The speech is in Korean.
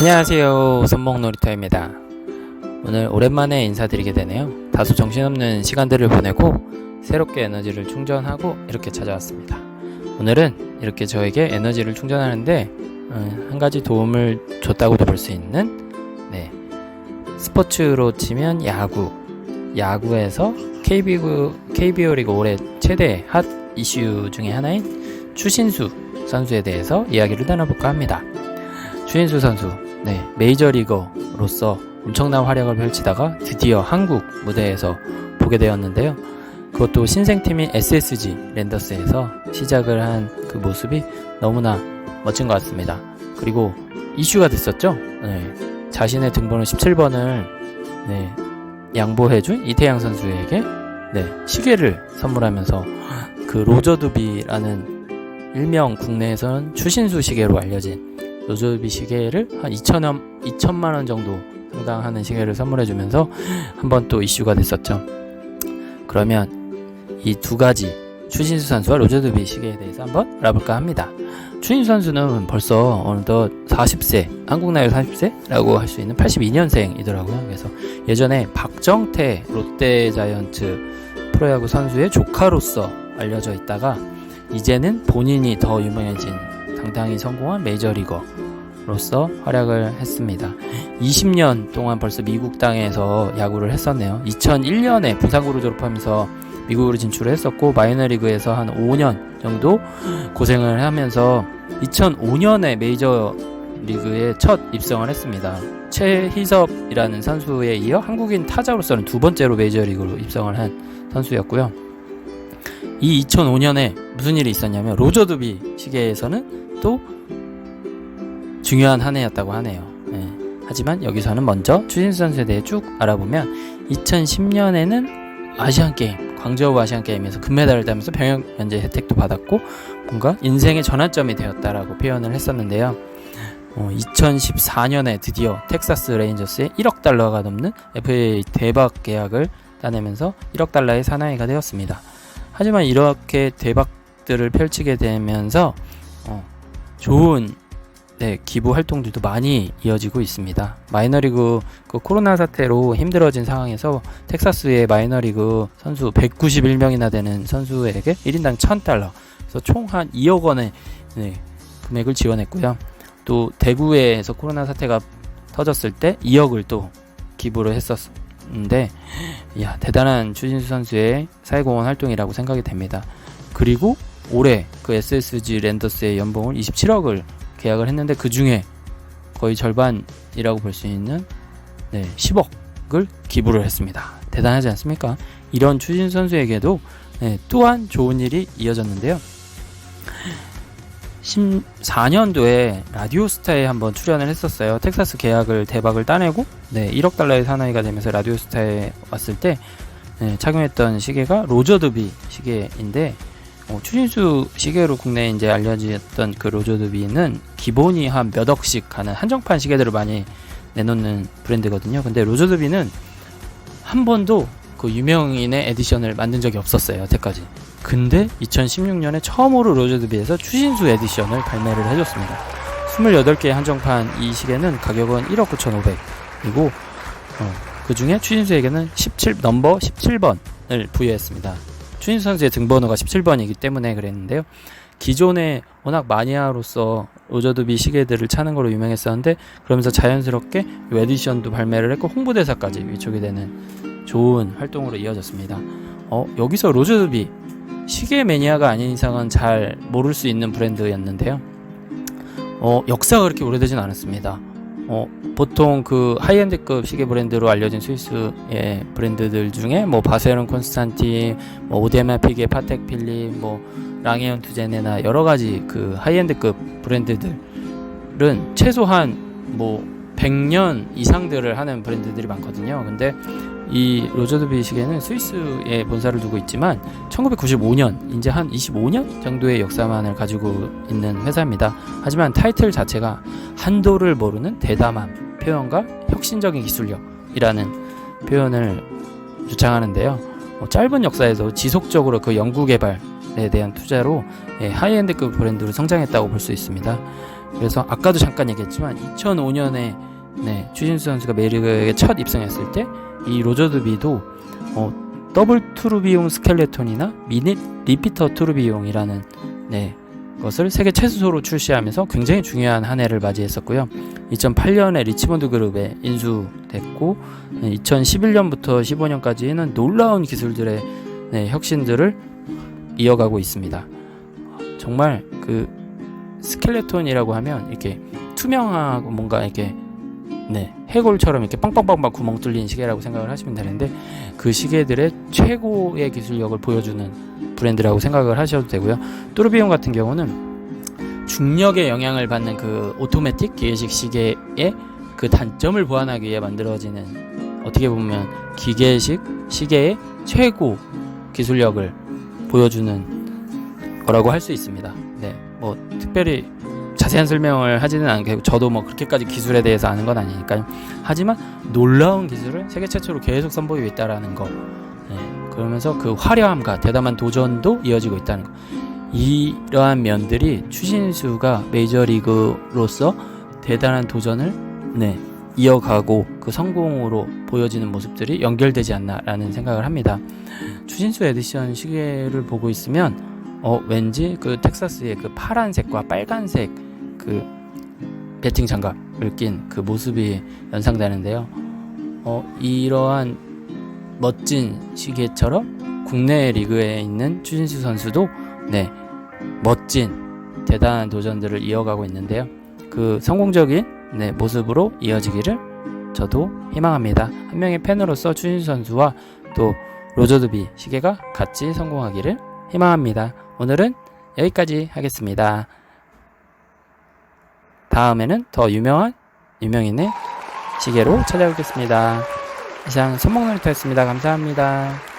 안녕하세요, 손목놀이터입니다. 오늘 오랜만에 인사드리게 되네요. 다소 정신없는 시간들을 보내고 새롭게 에너지를 충전하고 이렇게 찾아왔습니다. 오늘은 이렇게 저에게 에너지를 충전하는데 한 가지 도움을 줬다고도 볼 수 있는 스포츠로 치면 야구에서 KBO 리그 올해 최대 핫 이슈 중에 하나인 추신수 선수에 대해서 이야기를 나눠볼까 합니다. 추신수 선수, 메이저리거로서 엄청난 활약을 펼치다가 드디어 한국 무대에서 보게 되었는데요. 그것도 신생팀인 SSG 랜더스에서 시작을 한 그 모습이 너무나 멋진 것 같습니다. 그리고 이슈가 됐었죠. 자신의 등번호 17번을 양보해준 이태양 선수에게 시계를 선물하면서 그 로저두비라는 일명 국내에서는 추신수 시계로 알려진 로저두비 시계를 한 2천만원 정도 상당하는 시계를 선물해주면서 한번 또 이슈가 됐었죠. 그러면 이 두 가지 추신수 선수와 로저두비 시계에 대해서 한번 알아볼까 합니다. 추신수 선수는 벌써 어느덧 40세, 한국 나이 40세라고 할 수 있는 82년생이더라고요. 그래서 예전에 박정태 롯데자이언츠 프로야구 선수의 조카로서 알려져 있다가 이제는 본인이 더 유명해진 상당히 성공한 메이저리거로서 활약을 했습니다. 20년 동안 벌써 미국 땅에서 야구를 했었네요. 2001년에 부산고를 졸업하면서 미국으로 진출을 했었고 마이너리그에서 한 5년 정도 고생을 하면서 2005년에 메이저리그에 첫 입성을 했습니다. 최희섭이라는 선수에 이어 한국인 타자로서는 두 번째로 메이저리그로 입성을 한 선수였고요. 이 2005년에 무슨 일이 있었냐면 로저두비 시계에서는 또 중요한 한 해였다고 하네요. 하지만 여기서는 먼저 추신수 선수에 대해 쭉 알아보면 2010년에는 아시안게임, 광저우 아시안게임에서 금메달을 따면서 병역 면제 혜택도 받았고 뭔가 인생의 전환점이 되었다라고 표현을 했었는데요. 2014년에 드디어 텍사스 레인저스에 1억 달러가 넘는 FA 대박 계약을 따내면서 1억 달러의 사나이가 되었습니다. 하지만 이렇게 대박들을 펼치게 되면서 좋은 기부 활동들도 많이 이어지고 있습니다. 마이너리그 코로나 사태로 힘들어진 상황에서 텍사스의 마이너리그 선수 191명이나 되는 선수에게 1인당 $1,000, 그래서 총 한 2억 원의 금액을 지원했고요. 또 대구에서 코로나 사태가 터졌을 때 2억을 또 기부를 했었는데 대단한 추신수 선수의 사회공헌 활동이라고 생각이 됩니다. 그리고 올해 그 SSG 랜더스의 연봉을 27억을 계약을 했는데 그 중에 거의 절반이라고 볼 수 있는 10억을 기부를 했습니다. 대단하지 않습니까? 이런 추신수 선수에게도 또한 좋은 일이 이어졌는데요. 14년도에 라디오스타에 한번 출연을 했었어요. 텍사스 계약을 대박을 따내고 1억 달러의 사나이가 되면서 라디오스타에 왔을 때 착용했던 시계가 로저두비 시계인데 추신수 시계로 국내에 이제 알려졌던 그 로저두비는 기본이 한 몇 억씩 가는 한정판 시계들을 많이 내놓는 브랜드거든요. 근데 로저두비는 한 번도 그 유명인의 에디션을 만든 적이 없었어요, 여태까지. 근데 2016년에 처음으로 로저두비에서 추신수 에디션을 발매를 해줬습니다. 28개의 한정판 이 시계는 가격은 1억 9,500이고 그 중에 추신수에게는 넘버 17번을 부여했습니다. 추신수 선수의 등번호가 17번이기 때문에 그랬는데요. 기존에 워낙 마니아로서 로저두비 시계들을 차는 걸로 유명했었는데 그러면서 자연스럽게 에디션도 발매를 했고 홍보대사까지 위촉이 되는 좋은 활동으로 이어졌습니다. 여기서 로저두비 시계 매니아가 아닌 이상은 잘 모를 수 있는 브랜드였는데요. 역사가 그렇게 오래되진 않았습니다. 보통 그 하이엔드급 시계 브랜드로 알려진 스위스의 브랜드들 중에 바세론 콘스탄틴, 오데마 피게, 파텍 필립, 랑에온 투제네나 여러가지 그 하이엔드급 브랜드들은 최소한 100년 이상들을 하는 브랜드들이 많거든요. 근데 이 로저두비 시계는 스위스에 본사를 두고 있지만 1995년, 이제 한 25년 정도의 역사만을 가지고 있는 회사입니다. 하지만 타이틀 자체가 한도를 모르는 대담함, 표현과 혁신적인 기술력이라는 표현을 주창하는데요. 짧은 역사에서 지속적으로 그 연구개발에 대한 투자로 하이엔드급 브랜드로 성장했다고 볼 수 있습니다. 그래서 아까도 잠깐 얘기했지만 2005년에 추신수 선수가 메이저리그에 첫 입성했을 때 이 로저 드비도 더블 투루비용 스켈레톤이나 미닛 리피터 투루비용이라는 것을 세계 최수소로 출시하면서 굉장히 중요한 한 해를 맞이했었고요. 2008년에 리치몬드 그룹에 인수됐고 2011년부터 15년까지는 놀라운 기술들의 혁신들을 이어가고 있습니다. 정말 그 스켈레톤이라고 하면 이렇게 투명하고 뭔가 이렇게 해골처럼 이렇게 빵빵빵빵 구멍 뚫린 시계라고 생각을 하시면 되는데, 그 시계들의 최고의 기술력을 보여주는 브랜드라고 생각을 하셔도 되고요. 뚜르비용 같은 경우는 중력의 영향을 받는 그 오토매틱 기계식 시계의 그 단점을 보완하기 위해 만들어지는, 어떻게 보면 기계식 시계의 최고 기술력을 보여주는 거라고 할 수 있습니다. 뭐 특별히 자세한 설명을 하지는 않고, 저도 뭐 그렇게까지 기술에 대해서 아는 건 아니니까요. 하지만 놀라운 기술을 세계 최초로 계속 선보이고 있다라는 거, 그러면서 그 화려함과 대담한 도전도 이어지고 있다는 거, 이러한 면들이 추신수가 메이저리그로서 대단한 도전을 이어가고 그 성공으로 보여지는 모습들이 연결되지 않나라는 생각을 합니다. 추신수 에디션 시계를 보고 있으면 왠지 그 텍사스의 그 파란색과 빨간색 그 배팅 장갑을 낀 그 모습이 연상되는데요. 이러한 멋진 시계처럼 국내 리그에 있는 추신수 선수도 멋진 대단한 도전들을 이어가고 있는데요. 그 성공적인 모습으로 이어지기를 저도 희망합니다. 한 명의 팬으로서 추신수 선수와 또 로저 드비 시계가 같이 성공하기를 희망합니다. 오늘은 여기까지 하겠습니다. 다음에는 더 유명한 유명인의 시계로 찾아오겠습니다. 이상 손목놀이터였습니다. 감사합니다.